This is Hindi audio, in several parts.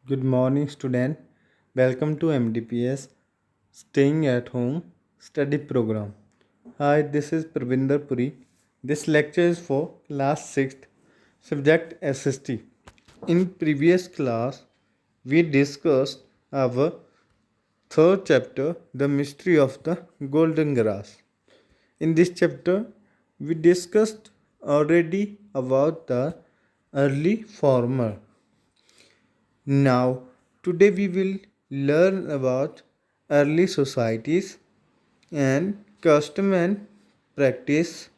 Good morning, student. Welcome to MDPS Staying at Home Study Program. Hi, this is Pravinder Puri. This lecture is for class 6th, subject SST. In previous class, we discussed our third chapter, The Mystery of the Golden Grass. In this chapter, we discussed already about the early farmer. Now, today we will learn about early societies and custom and practice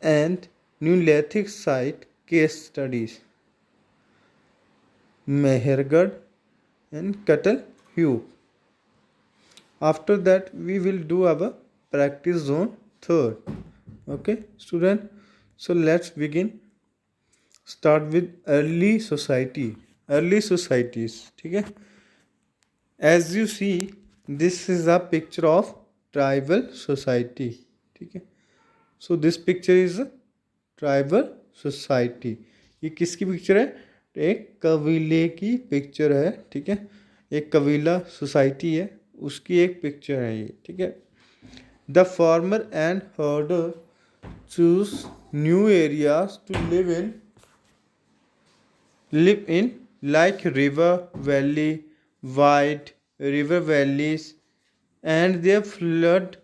and Neolithic site case studies. Mehergarh and Cattle Hugh. After that, we will do our practice zone third. Okay, student. So let's begin. Start with early society. Early societies. ठीक है. As you see, this is a picture of tribal society. ठीक है. So this picture is a tribal society. ये किसकी पिक्चर है? एक कबीले की पिक्चर है. ठीक है. एक कबीला सोसाइटी है, उसकी एक पिक्चर है ये. ठीक है. The farmer and herder choose new areas to live in like river valley, wide river valleys, and their flood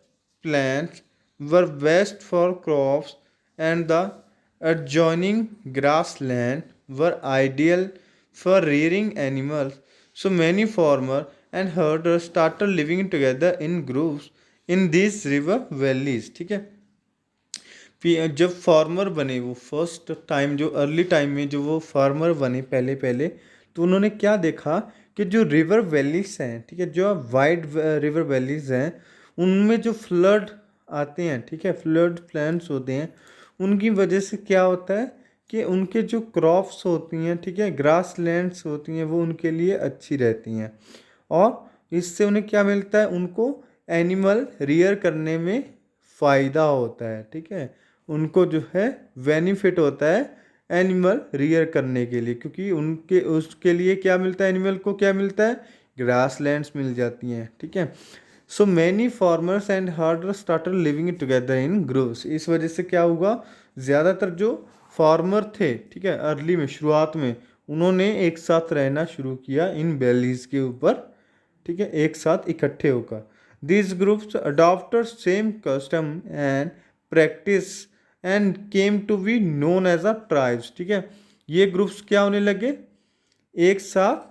plains were best for crops, and the adjoining grassland were ideal for rearing animals. So many farmers and herders started living together in groups in these river valleys. ठीक है. जब फार्मर बने, वो फर्स्ट टाइम, जो अर्ली टाइम में जो वो फार्मर बने पहले पहले, तो उन्होंने क्या देखा कि जो रिवर वैलीज हैं, ठीक है, जो वाइड रिवर वैलीज हैं, उनमें जो फ्लड आते हैं, ठीक है, फ्लड प्लान्स होते हैं, उनकी वजह से क्या होता है कि उनके जो क्रॉप्स होती हैं, ठीक है, ग्रास लैंड्स होती हैं, वो उनके लिए अच्छी रहती हैं. और इससे उन्हें क्या मिलता है? उनको एनिमल रियर करने में फ़ायदा होता है. ठीक है. उनको जो है बेनिफिट होता है एनिमल रियर करने के लिए, क्योंकि उनके उसके लिए क्या मिलता है? एनिमल को क्या मिलता है? ग्रास लैंड्स मिल जाती हैं. ठीक है. So many farmers and herders started living together in groups. इस वजह से क्या हुआ? ज़्यादातर जो फार्मर थे, ठीक है, अर्ली में, शुरुआत में, उन्होंने एक साथ रहना शुरू किया इन वैलीज के ऊपर. ठीक है, एक साथ इकट्ठे होकर. These groups adopted same custom and practice and came to be known as a tribes. ठीक है. ये ग्रुप्स क्या होने लगे? एक साथ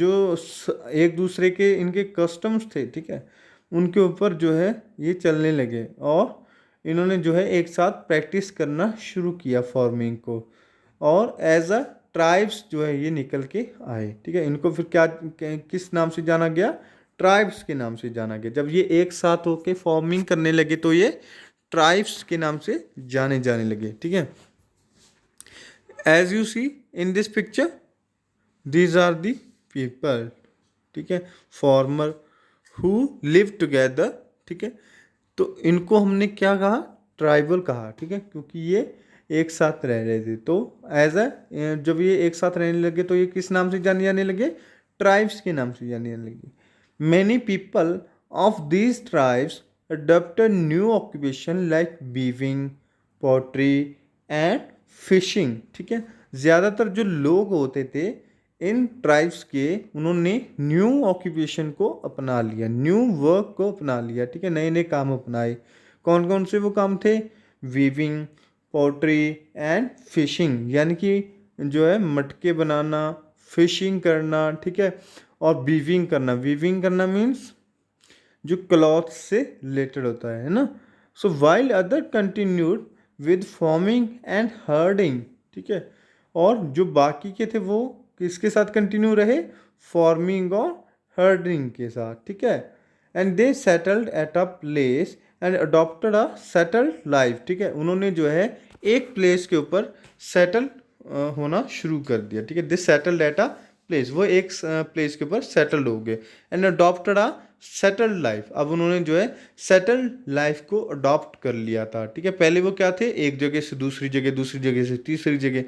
जो एक दूसरे के इनके कस्टम्स थे, ठीक है, उनके ऊपर जो है ये चलने लगे, और इन्होंने जो है एक साथ प्रैक्टिस करना शुरू किया फार्मिंग को, और एज अ ट्राइब्स जो है ये निकल के आए. ठीक है. इनको फिर क्या, किस नाम से जाना गया? ट्राइब्स के नाम से जाना गया. जब ये एक साथ होके फार्मिंग करने लगे तो ये ट्राइब्स के नाम से जाने लगे. ठीक है. As you see in this picture, these are the people. ठीक है. Farmer who live together. ठीक है. तो इनको हमने क्या कहा? ट्राइबल कहा. ठीक है. क्योंकि ये एक साथ रह रहे थे, तो एज जब ये एक साथ रहने लगे तो ये किस नाम से जाने लगे? ट्राइब्स के नाम से जाने लगे. Many people of these tribes adopted new occupation like weaving, pottery and fishing. ठीक है. ज़्यादातर जो लोग होते थे इन ट्राइब्स के, उन्होंने न्यू ऑक्यूपेशन को अपना लिया, न्यू वर्क को अपना लिया. ठीक है. नए नए काम अपनाए. कौन कौन से वो काम थे? वीविंग, पोट्री एंड फिशिंग, यानी कि जो है मटके बनाना, फिशिंग करना. ठीक है. और वीविंग करना. वीविंग करना मीन्स जो क्लॉथ से रिलेटेड होता है ना. So while other continued with farming and herding. ठीक है. और जो बाकी के थे वो किसके साथ कंटिन्यू रहे? फार्मिंग और हर्डिंग के साथ. ठीक है. And they settled at a place and adopted a settled life. ठीक है. उन्होंने जो है एक प्लेस के ऊपर सेटल होना शुरू कर दिया. ठीक है. They settled at a place, वो एक प्लेस के ऊपर सेटल्ड हो गए. And adopted a settled life. अब उन्होंने जो है सेटल्ड लाइफ को अडॉप्ट कर लिया था. ठीक है. पहले वो क्या थे? एक जगह से दूसरी जगह, दूसरी जगह से तीसरी जगह,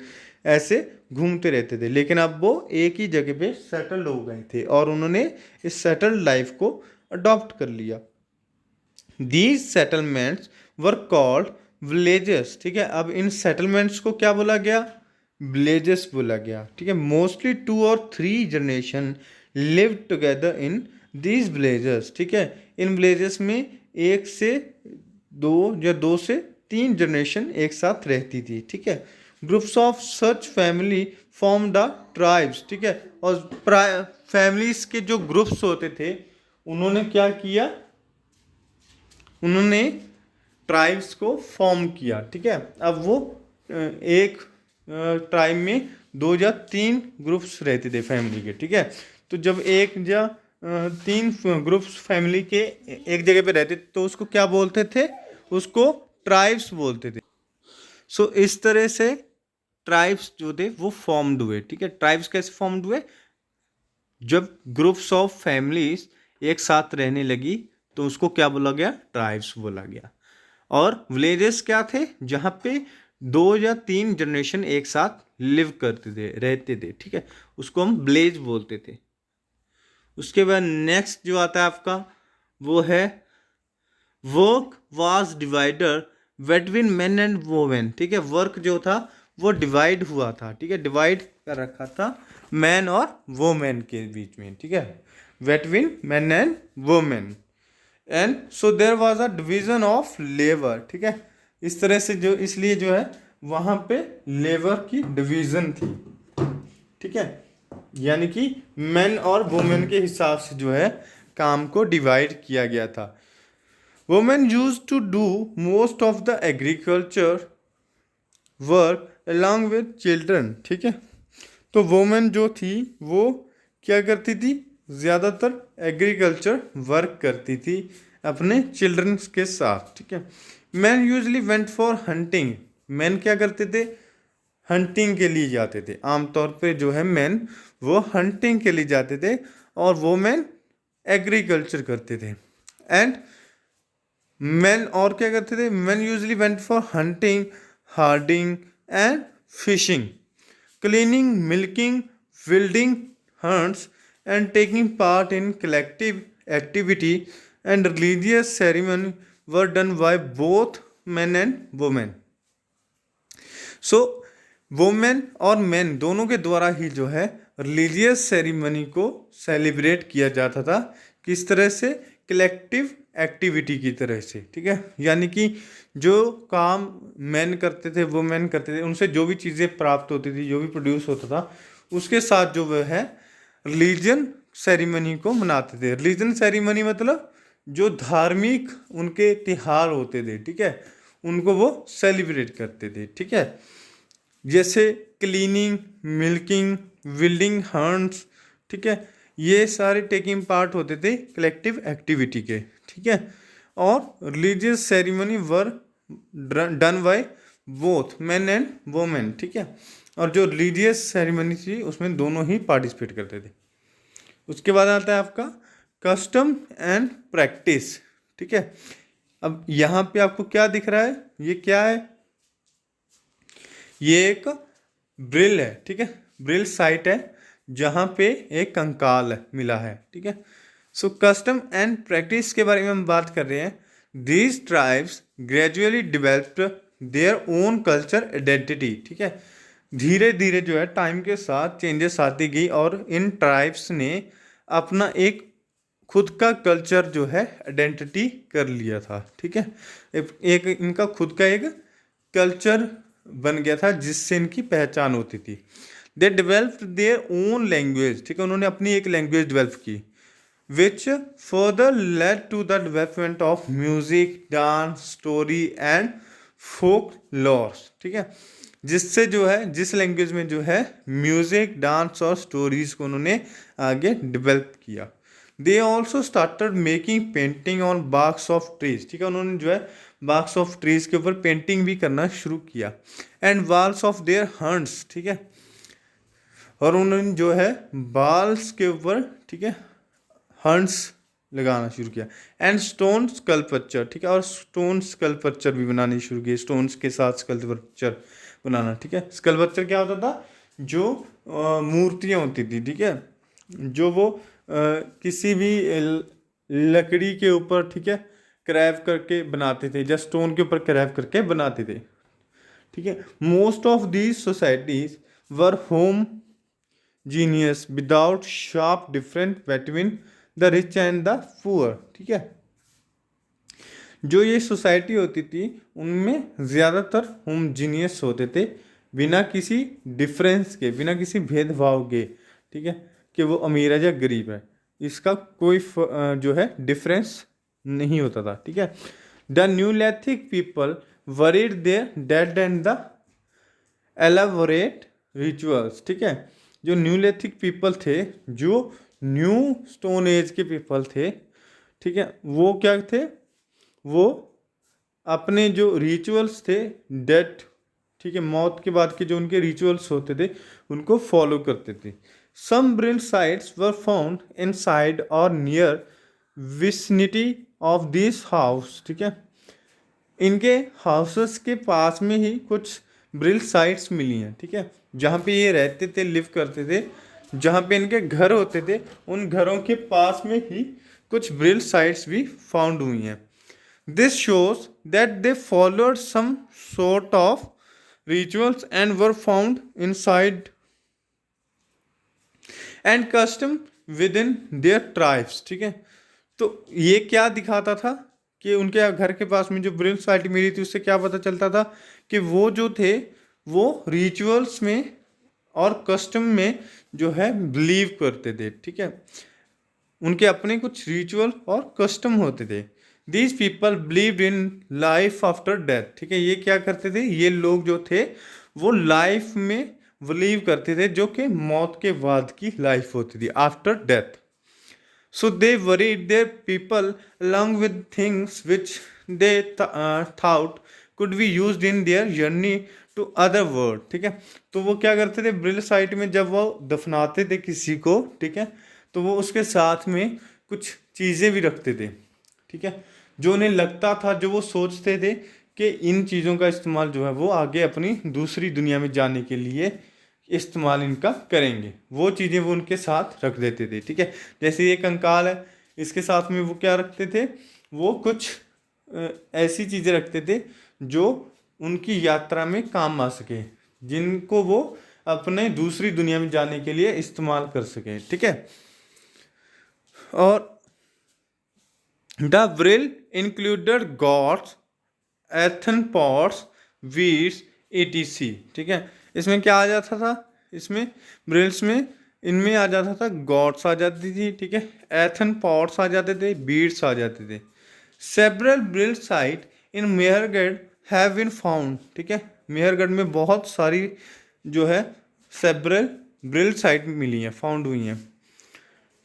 ऐसे घूमते रहते थे, लेकिन अब वो एक ही जगह पे सेटल्ड हो गए थे और उन्होंने इस सेटल्ड लाइफ को अडॉप्ट कर लिया। These settlements were called villages. ठीक है, अब इन सेटलमेंट्स को क्या बोला गया? विलेजेस बोला गया। ठीक है, मोस्टली 2 और 3 generation live together in these villages. ठीक है, इन विलेजेस में 1 से 2 या 2 से 3 जनरेशन एक साथ रहती थी। ठीक है, groups of such family form the tribes. ठीक है, और फैमिलीज के जो ग्रुप्स होते थे उन्होंने क्या किया? उन्होंने ट्राइब्स को फॉर्म किया। ठीक है, अब वो एक ट्राइब में 2 या 3 ग्रुप्स रहते थे फैमिली के। ठीक है, तो जब 1 या 3 ग्रुप्स फैमिली के एक जगह पे रहते तो उसको क्या बोलते थे? उसको ट्राइब्स बोलते थे। सो इस तरह से ट्राइब्स जो थे वो फॉर्म्ड हुए। ठीक है, ट्राइब्स कैसे फॉर्म्ड हुए? जब ग्रुप्स ऑफ फैमिलीज एक साथ रहने लगी तो उसको क्या बोला गया? ट्राइब्स बोला गया। और विलेजेस क्या थे? जहाँ पे 2 या 3 जनरेशन एक साथ लिव करते थे, रहते थे। ठीक है, उसको हम विलेज बोलते थे। उसके बाद नेक्स्ट जो आता है आपका वो है work was divider between main and women. ठीक है, वर्क जो था वो डिवाइड हुआ था। ठीक है, डिवाइड कर रखा था मैन और वोमेन के बीच में। ठीक है, between man and women, and so there was a division of labour. ठीक है, इस तरह से जो इसलिए जो है वहाँ पे लेबर की डिवीजन थी। ठीक है, यानी कि मेन और वुमेन के हिसाब से जो है काम को डिवाइड किया गया था। Women use to do most of the agriculture work along with children. ठीक है, तो वुमेन जो थी वो क्या करती थी? ज़्यादातर एग्रीकल्चर वर्क करती थी अपने चिल्ड्रंस के साथ। ठीक है, man usually went for hunting. Man क्या करते थे? हंटिंग के लिए जाते थे। आमतौर पे जो है मैन वो हंटिंग के लिए जाते थे और वो मैन एग्रीकल्चर करते थे। एंड मैन और क्या करते थे? Man usually went for hunting, herding and fishing, cleaning, milking, wielding hunts, and taking part in collective activity and religious ceremony were done by both men and women. So, women और मैन दोनों के द्वारा ही जो है रिलीजियस सेरेमनी को सेलिब्रेट किया जाता था। किस तरह से? कलेक्टिव एक्टिविटी की तरह से। ठीक है, यानी कि जो काम मैन करते थे वो मैन करते थे, उनसे जो भी चीज़ें प्राप्त होती थी, जो भी प्रोड्यूस होता था, उसके साथ जो वह है रिलीजन सेरेमनी को मनाते थे। रिलीजन सेरेमनी मतलब जो धार्मिक उनके त्योहार होते थे। ठीक है, उनको वो सेलिब्रेट करते थे। ठीक है, जैसे क्लीनिंग, मिल्किंग, विल्डिंग हंट्स। ठीक है, ये सारे टेकिंग पार्ट होते थे कलेक्टिव एक्टिविटी के। ठीक है, और religious ceremony were done by both man and women. ठीक है, और जो रिलीजियस सेरेमनी थी उसमें दोनों ही पार्टिसिपेट करते थे। उसके बाद आता है आपका कस्टम एंड प्रैक्टिस। ठीक है, अब यहाँ पे आपको क्या दिख रहा है? ये क्या है? ये एक ब्रिल है। ठीक है, ब्रिल साइट है जहाँ पे एक कंकाल मिला है। ठीक है, सो कस्टम एंड प्रैक्टिस के बारे में हम बात कर रहे हैं। These tribes gradually developed their own culture identity. ठीक है, धीरे धीरे जो है टाइम के साथ चेंजेस आती गई और इन ट्राइब्स ने अपना एक खुद का कल्चर जो है आइडेंटिटी कर लिया था। ठीक है, एक इनका खुद का एक कल्चर बन गया था जिससे इनकी पहचान होती थी। They developed their own language. ठीक है, उन्होंने अपनी एक लैंग्वेज डेवलप की which further led to the development of music, dance, story and folk lores. ठीक है, जिससे जो है जिस लैंग्वेज में जो है म्यूजिक, डांस और स्टोरीज को उन्होंने आगे डेवलप किया। They also started making painting on barks of trees. ठीक है, उन्होंने जो है बार्क्स ऑफ ट्रीज के ऊपर पेंटिंग भी करना शुरू किया। And walls of their hunts. ठीक है, और उन्होंने जो है बाल्स के ऊपर, ठीक है, हंट्स लगाना शुरू किया। And stone sculpture. ठीक है, और स्टोन स्कल्पचर भी बनाने शुरू किए, स्टोन्स के साथ स्कल्पचर बनाना। ठीक है, स्कल्पचर क्या होता था? जो मूर्तियाँ होती थी, ठीक है, जो वो किसी भी लकड़ी के ऊपर, ठीक है, क्रैव करके बनाते थे, या स्टोन के ऊपर क्रैव करके बनाते थे, ठीक है। Most of these societies were home genius without sharp different between the rich and the poor, ठीक है। जो ये सोसाइटी होती थी उनमें ज़्यादातर होमजीनियस होते थे, बिना किसी डिफरेंस के, बिना किसी भेदभाव के, ठीक है, कि वो अमीर है या गरीब है, इसका कोई जो है डिफरेंस नहीं होता था, ठीक है। The neolithic people buried their dead and the elaborate rituals, ठीक है। जो न्यूलिथिक पीपल थे, जो न्यू स्टोन एज के पीपल थे, ठीक है, वो क्या थे, वो अपने जो रिचुअल्स थे डेथ, ठीक है, मौत के बाद के जो उनके रिचुअल्स होते थे उनको फॉलो करते थे। Some burial sites were found inside और near vicinity of this house, ठीक है। इनके हाउसेस के पास में ही कुछ ब्रिल साइट्स मिली हैं, ठीक है, जहाँ पे ये रहते थे, लिव करते थे, जहाँ पे इनके घर होते थे उन घरों के पास में ही कुछ ब्रिल साइट्स भी फाउंड हुई हैं। This shows that they followed some sort of rituals and were found inside and custom within their tribes, ठीक है। तो ये क्या दिखाता था कि उनके घर के पास में जो ब्रिल साइट मिली थी उससे क्या पता चलता था कि वो जो थे वो रिचुअल्स में और कस्टम में जो है बिलीव करते थे, ठीक है। उनके अपने कुछ रिचुअल और कस्टम होते थे। These people believed in life after death, ठीक है। ये क्या करते थे, ये लोग जो थे वो लाइफ में बिलीव करते थे, जो कि मौत के बाद की लाइफ होती थी, after death. So they buried their people along with things which they thought could be used in their journey to other world, ठीक है। तो वो क्या करते थे, ब्रिल साइट में जब वो दफनाते थे किसी को, ठीक है, तो वो उसके साथ में कुछ चीज़ें भी रखते थे, ठीक है, जो उन्हें लगता था, जो वो सोचते थे कि इन चीज़ों का इस्तेमाल जो है वो आगे अपनी दूसरी दुनिया में जाने के लिए इस्तेमाल इनका करेंगे, वो चीज़ें वो उनके साथ रख देते थे, ठीक है। जैसे ये कंकाल है, इसके साथ में वो क्या रखते थे, वो कुछ ऐसी चीज़ें रखते थे जो उनकी यात्रा में काम आ सके, जिनको वो अपने दूसरी दुनिया में जाने के लिए इस्तेमाल कर सके, ठीक है। और the burial included goats, earthen pots, beads, etc, ठीक है। इसमें क्या आ जाता था, इसमें ब्रिल्स में इनमें आ जाता था, गॉड्स आ जाती थी, ठीक है, एथन पॉट्स आ जाते थे, बीड्स आ जाते थे। Several burial site in Mehrgarh have been found, ठीक है, मेहरगढ़ में बहुत सारी जो है सेवरल ब्रिल साइट मिली हैं, फाउंड हुई हैं,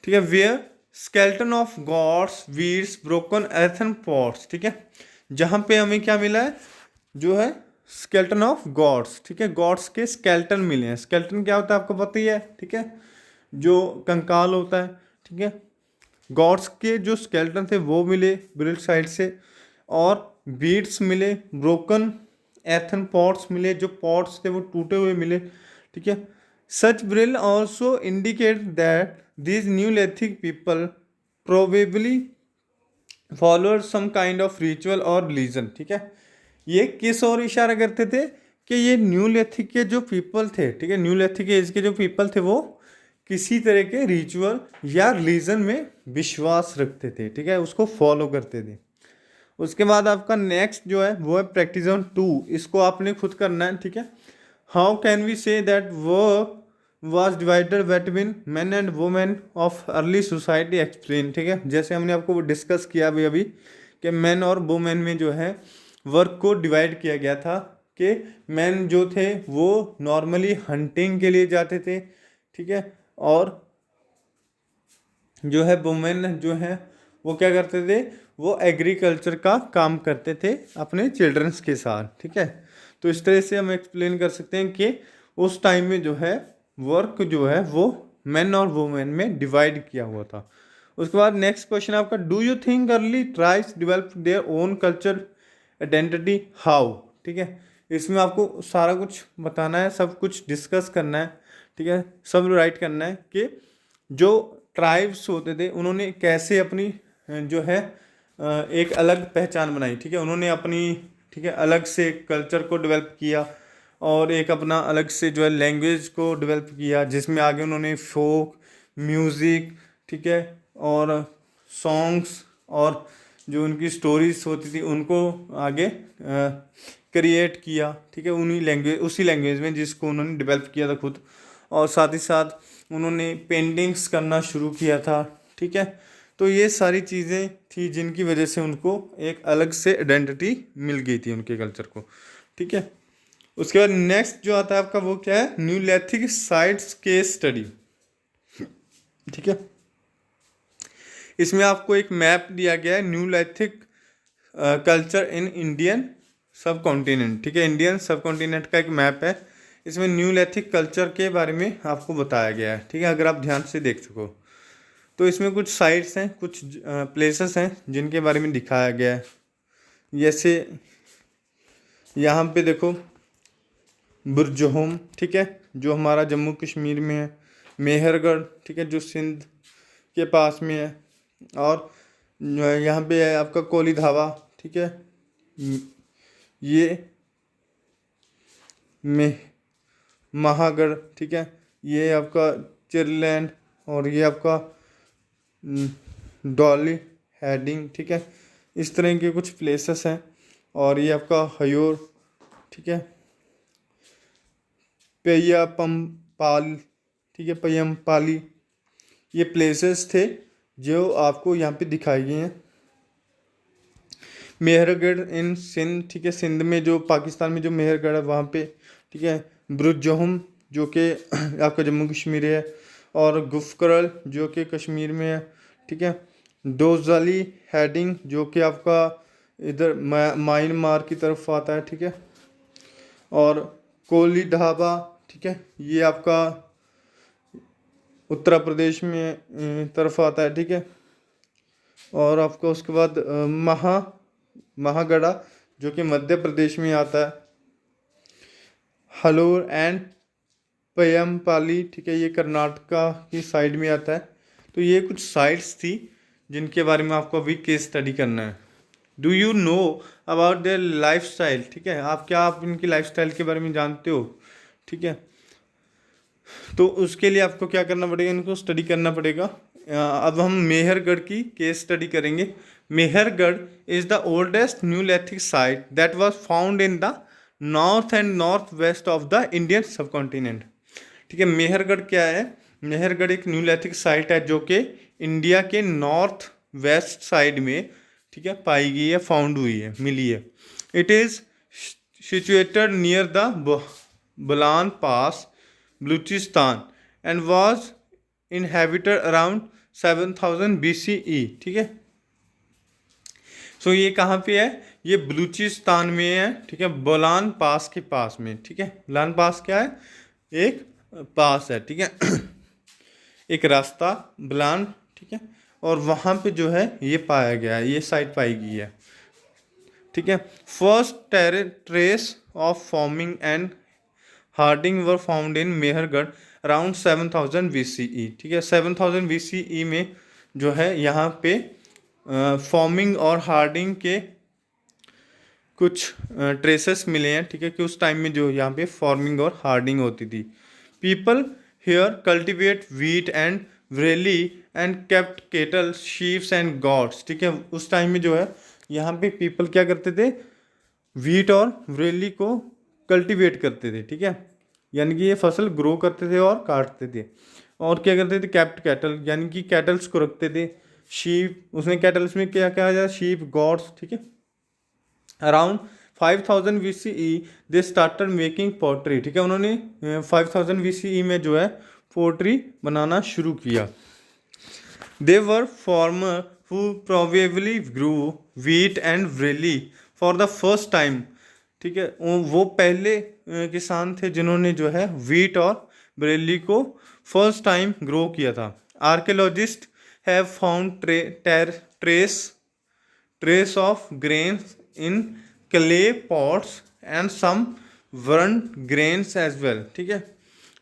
ठीक है। Where skeleton of goats, beads, broken earthen pots, ठीक है, जहाँ पे हमें क्या मिला है, जो है स्केल्टन ऑफ गॉड्स, ठीक है, गॉड्स के स्केल्टन मिले हैं। स्केल्टन क्या होता है आपको पता ही है, ठीक है, जो कंकाल होता है, ठीक है। गॉड्स के जो स्केल्टन थे वो मिले ब्रिल साइड से, और बीड्स मिले, ब्रोकन एथन पॉट्स मिले, जो पॉट्स थे वो टूटे हुए मिले, ठीक है। Such burial also indicate that these Neolithic people probably followed some kind of ritual or religion, ठीक है। ये किस और इशारा करते थे कि ये न्यूलिथिक के जो पीपल थे, ठीक है, न्यूलिथिक एज के जो पीपल थे वो किसी तरह के रिचुअल या रिलीजन में विश्वास रखते थे, ठीक है, उसको फॉलो करते थे। उसके बाद आपका नेक्स्ट जो है वो है प्रैक्टिस 2, इसको आपने खुद करना है, ठीक है। How can we say that work was divided between men and women of early society explain, ठीक है। जैसे हमने आपको डिस्कस किया अभी कि मैन और वुमेन में जो है वर्क को डिवाइड किया गया था, कि मैन जो थे वो नॉर्मली हंटिंग के लिए जाते थे, ठीक है, और जो है वुमेन जो है वो क्या करते थे, वो एग्रीकल्चर का काम करते थे अपने चिल्ड्रंस के साथ, ठीक है। तो इस तरह से हम एक्सप्लेन कर सकते हैं कि उस टाइम में जो है वर्क जो है वो मेन और वुमेन में डिवाइड किया हुआ था। उसके बाद नेक्स्ट क्वेश्चन आपका, do you think early tribes develop their own culture identity how, ठीक है। इसमें आपको सारा कुछ बताना है, सब कुछ डिस्कस करना है। ठीक है, सब राइट करना है कि जो ट्राइब्स होते थे उन्होंने कैसे अपनी जो है एक अलग पहचान बनाई। ठीक है, उन्होंने अपनी, ठीक है, अलग से कल्चर को डेवलप किया और एक अपना अलग से जो है लैंग्वेज को डेवलप किया, जिसमें आगे उन्होंने फोक म्यूज़िक, ठीक है, और सॉन्ग्स और जो उनकी स्टोरीज होती थी उनको आगे क्रिएट किया। ठीक है, उसी लैंग्वेज में जिसको उन्होंने डेवलप किया था खुद, और साथ ही साथ उन्होंने पेंटिंग्स करना शुरू किया था। ठीक है, तो ये सारी चीज़ें थी जिनकी वजह से उनको एक अलग से आइडेंटिटी मिल गई थी उनके कल्चर को। ठीक है, उसके बाद नेक्स्ट जो आता है आपका वो क्या है, न्यूलिथिक साइट्स केस स्टडी। ठीक है, इसमें आपको एक मैप दिया गया है, न्यूलिथिक कल्चर इन इंडियन सब कॉन्टिनेंट। ठीक है, इंडियन सब कॉन्टिनेंट का एक मैप है, इसमें न्यूलिथिक कल्चर के बारे में आपको बताया गया है। ठीक है, अगर आप ध्यान से देख सको तो इसमें कुछ साइट्स हैं, कुछ प्लेसेस हैं जिनके बारे में दिखाया गया है। जैसे यहाँ पे देखो बुरजोहम, ठीक है, जो हमारा जम्मू कश्मीर में है, मेहरगढ़, ठीक है, जो सिंध के पास में है, और यहाँ पे है आपका कोली धावा। ठीक है, ये में महागढ़, ठीक है, ये आपका चिरलैंड, और ये आपका डॉली हेडिंग। ठीक है, इस तरह के कुछ प्लेसेस हैं, और ये आपका हयोर, ठीक है, पय्यापम्पाल, ठीक है, पय्यमपाली, ये प्लेसेस थे जो आपको यहाँ पे दिखाई गए हैं। मेहरगढ़ इन सिंध, ठीक है, सिंध में जो पाकिस्तान में जो मेहरगढ़ है वहाँ पे। ठीक है, बुरजोहम जो कि आपका जम्मू कश्मीर है, और गुफकरल जो कि कश्मीर में है। ठीक है, डोजाली हेडिंग जो कि आपका इधर म्यांमार की तरफ आता है। ठीक है, और कोली ढाबा, ठीक है, ये आपका उत्तर प्रदेश में तरफ आता है। ठीक है, और आपका उसके बाद महागढ़ा जो कि मध्य प्रदेश में आता है। हलोर एंड पय्यमपाली, ठीक है, ये कर्नाटका की साइड में आता है। तो ये कुछ साइट्स थी जिनके बारे में आपको अभी केस स्टडी करना है। Do you know about their life style. ठीक है, आप इनकी लाइफ स्टाइल के बारे में जानते हो। ठीक है, तो उसके लिए आपको क्या करना पड़ेगा, इनको स्टडी करना पड़ेगा। अब हम मेहरगढ़ की केस स्टडी करेंगे। Mehrgarh is the oldest Neolithic site that was found in the north and north west of the Indian सब कॉन्टिनेंट। ठीक है, मेहरगढ़ क्या है, मेहरगढ़ एक न्यूलिथिक साइट है जो कि इंडिया के नॉर्थ वेस्ट साइड में, ठीक है, पाई गई है, फाउंड हुई है, मिली है। It is situated near the Bolan pass, Balochistan, and was inhabited around 7000 BCE। ठीक है, सो ये कहाँ पे है, ये बलूचिस्तान में है। ठीक है, बोलान पास के पास में। ठीक है, बोलान पास क्या है, एक पास है। ठीक है, एक रास्ता बोलान, ठीक है, और वहाँ पे जो है ये पाया गया है, ये साइट पाई गई है। ठीक है, first trace of farming and herding were found in Mehrgarh around 7000 BCE। ठीक है, 7000 BCE में जो है यहाँ पे फार्मिंग और हार्डिंग के कुछ ट्रेसेस मिले हैं। ठीक है, कि उस टाइम में जो यहाँ पे फार्मिंग और हार्डिंग होती थी। People here cultivate wheat and barley and kept cattle sheeps and goats. ठीक है, उस टाइम में जो है यहाँ पे पीपल क्या करते थे, व्हीट और वरेली को कल्टीवेट करते थे। ठीक है, यानी कि ये फसल ग्रो करते थे और काटते थे। और क्या करते थे, कैप्ट कैटल, यानी कि कैटल्स को रखते थे। शीप, उसमें कैटल्स में क्या क्या आ जाए, शीप, गॉड्स। ठीक है, around 5000 BCE they started making pottery. ठीक है, उन्होंने 5000 BCE में जो है पोट्री बनाना शुरू किया। They were farmer who probably grew wheat and barley for the first time. ठीक है, वो पहले किसान थे जिन्होंने जो है व्हीट और वरेली को फर्स्ट टाइम ग्रो किया था। Archaeologist have found trace of grains in clay pots and some burn grains as well. ठीक है,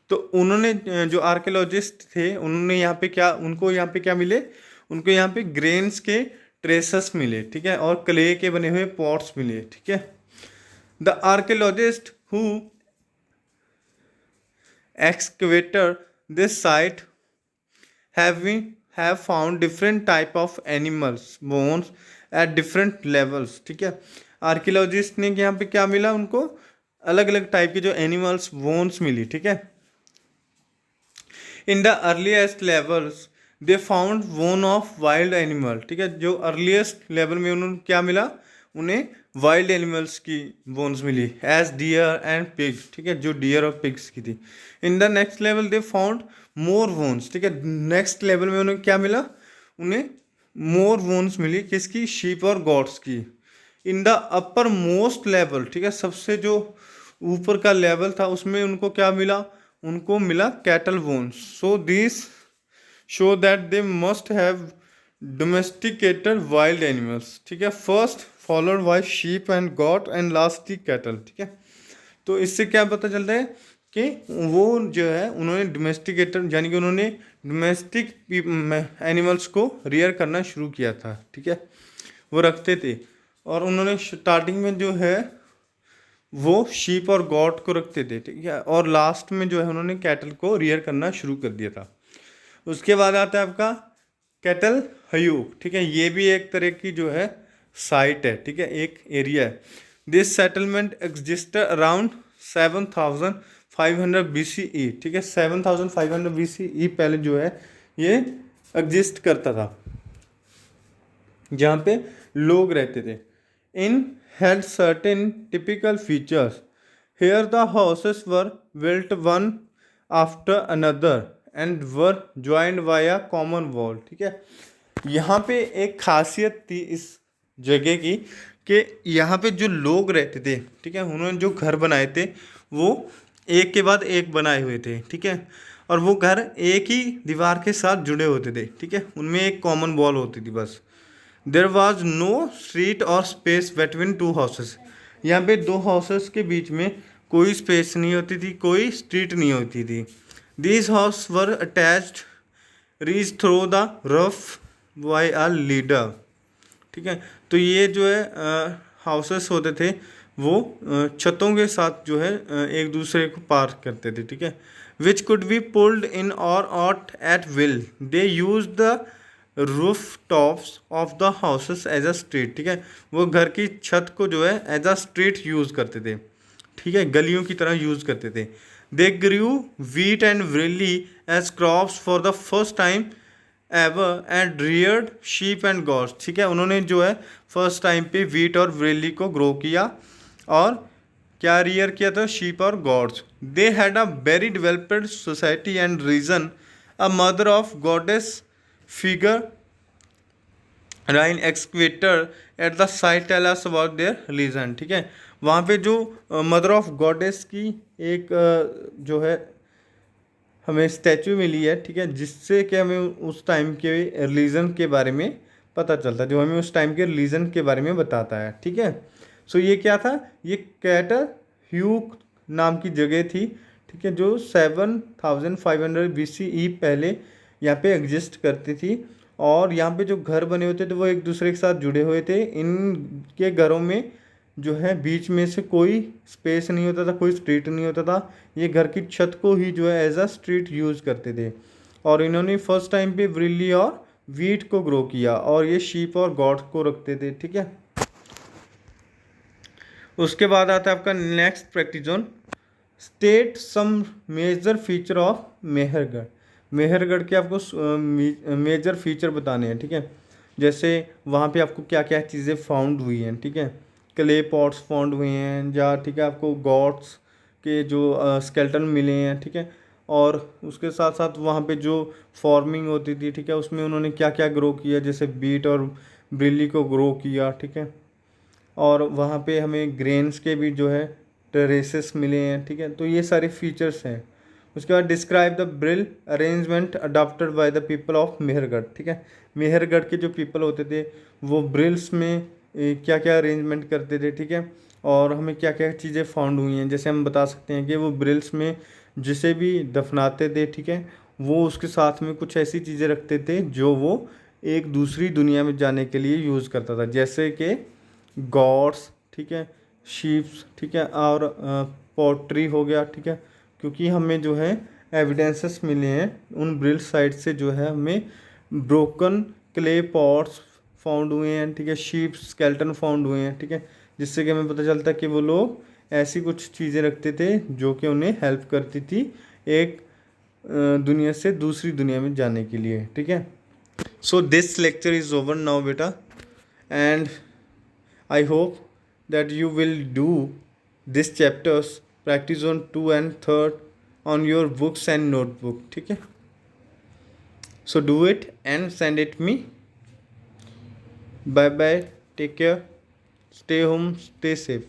तो उन्होंने जो आर्कियोलॉजिस्ट थे उन्होंने यहाँ पे क्या, उनको यहाँ पे क्या मिले, उनको यहाँ पे ग्रेन्स के ट्रेसेस मिले, ठीक है, और क्ले के बने हुए पॉट्स मिले, ठीक है। The archaeologist who excavated this site have found different type of animals bones at different levels, ठीक है। आर्कियोलॉजिस्ट ने यहाँ पे क्या मिला, उनको अलग अलग टाइप के जो एनिमल्स बोन्स मिली, ठीक है। In the earliest levels they found bone of wild animal, ठीक है, जो अर्लीस्ट लेवल में उन्होंने क्या मिला, उन्हें वाइल्ड एनिमल्स की बोन्स मिली, एज डियर एंड पिग, ठीक है, जो डियर और पिग्स की थी। In the next level they found more bones, ठीक है, नेक्स्ट लेवल में उन्हें क्या मिला, उन्हें मोर बोन्स मिली, किसकी, शीप और गॉड्स की। In the upper most level, ठीक है, सबसे जो ऊपर का लेवल था उसमें उनको क्या मिला, उनको मिला cattle bones. So this show that they must have domesticated wild animals, ठीक है, first followed by sheep and got and lastly cattle, ठीक है। तो इससे क्या पता चलता है कि वो जो है उन्होंने डोमेस्टिकेटेड यानी कि उन्होंने डोमेस्टिक एनिमल्स को रियर करना शुरू किया था, ठीक है, वो रखते थे। और उन्होंने स्टार्टिंग में जो है वो शीप और गॉट को रखते थे, ठीक है, और लास्ट में जो है उन्होंने कैटल को रियर करना शुरू कर दिया था। उसके बाद आता है आपका कैटल हयूक, ठीक है, ये भी एक तरह की जो है साइट है, ठीक है, एक एरिया है। This settlement existed around 7500 BCE, ठीक है, 7500 BCE पहले जो है ये एग्जिस्ट करता था, जहाँ पे लोग रहते थे। इन had certain typical features, here the houses were built one after another and were joined by a common wall, ठीक है। यहाँ पे एक खासियत थी इस जगह की कि यहाँ पे जो लोग रहते थे, ठीक है, उन्होंने जो घर बनाए थे वो एक के बाद एक बनाए हुए थे, ठीक है, और वो घर एक ही दीवार के साथ जुड़े होते थे, ठीक है, उनमें एक कॉमन वॉल होती थी बस। देयर वाज नो स्ट्रीट और स्पेस बिटवीन टू हाउसेस, यहाँ पे दो हाउसेस के बीच में कोई स्पेस नहीं होती थी, कोई स्ट्रीट नहीं होती थी। These house were attached reach through the roof by a ladder, ठीक है। तो ये जो है हाउसेस होते थे वो छतों के साथ जो है एक दूसरे को पार करते थे, ठीक है, which could be pulled in और out at will. They use the roof tops of the houses as a street, ठीक है, वो घर की छत को जो है एज अ स्ट्रीट यूज़ करते थे, ठीक है, गलियों की तरह यूज़ करते थे। They grew wheat and barley as crops for the first time ever and reared sheep and goats, ठीक है, उन्होंने जो है फर्स्ट टाइम पे वीट और विली को ग्रो किया और क्या रियर किया था, शीप और goats. They had a very developed society and reason a mother of goddess figurine excavated at the site tell us about their religion, ठीक है, वहाँ पे जो मदर ऑफ गॉडेस की एक जो है हमें स्टैचू मिली है, ठीक है, जिससे कि हमें उस टाइम के रिलीजन के बारे में पता चलता है, जो हमें उस टाइम के रिलीजन के बारे में बताता है, ठीक है। सो ये क्या था, ये कैटल ह्यूक नाम की जगह थी, ठीक है, जो 7500 BCE पहले यहाँ पे एग्जिस्ट करती थी। और यहाँ पे जो घर बने होते थे वो एक दूसरे के साथ जुड़े हुए थे। इनके घरों में जो है बीच में से कोई स्पेस नहीं होता था, कोई स्ट्रीट नहीं होता था, ये घर की छत को ही जो है एज अ स्ट्रीट यूज़ करते थे। और इन्होंने फर्स्ट टाइम पे विली और वीट को ग्रो किया और ये शीप और गॉड को रखते थे, ठीक है। उसके बाद आता है आपका next practice zone, state some major feature of Mehrgarh. Mehrgarh के आपको मेजर फीचर बताने हैं, ठीक है, जैसे वहाँ पे आपको क्या क्या चीज़ें फाउंड हुई हैं, ठीक है, क्ले पॉट्स फाउंड हुए हैं या, ठीक है, आपको गॉड्स के जो स्केल्टन मिले हैं, ठीक है, और उसके साथ साथ वहाँ पे जो फार्मिंग होती थी, ठीक है, उसमें उन्होंने क्या क्या ग्रो किया, जैसे बीट और ब्रिली को ग्रो किया, ठीक है, और वहाँ पे हमें ग्रेन्स के भी जो है ट्रेसेस मिले हैं, ठीक है, तो ये सारे फीचर्स हैं। उसके बाद describe the Brill arrangement adopted by the people of Mehrgarh, ठीक है, मेहरगढ़ के जो पीपल होते थे वो ब्रिल्स में क्या क्या अरेंजमेंट करते थे, ठीक है, और हमें क्या क्या चीज़ें फाउंड हुई हैं, जैसे हम बता सकते हैं कि वो ब्रिल्स में जिसे भी दफनाते थे, ठीक है, वो उसके साथ में कुछ ऐसी चीज़ें रखते थे जो वो एक दूसरी दुनिया में जाने के लिए यूज़ करता था, जैसे कि गॉड्स, ठीक है, शीप्स, ठीक है, और पोट्री हो गया, ठीक है, क्योंकि हमें जो है एविडेंसेस मिले हैं उन ब्रिल साइट से, जो है हमें ब्रोकन क्ले पॉट्स फाउंड हुए हैं, ठीक है, शीप स्केल्टन फाउंड हुए हैं, ठीक है, जिससे कि हमें पता चलता है कि वो लोग ऐसी कुछ चीज़ें रखते थे जो कि उन्हें हेल्प करती थी एक दुनिया से दूसरी दुनिया में जाने के लिए, ठीक है। So this lecture is over now बेटा, and I hope that you will do this chapters practice on 2 and 3 on your books and notebook, ठीक है। So do it and send it me. Bye bye, take care, stay home, stay safe.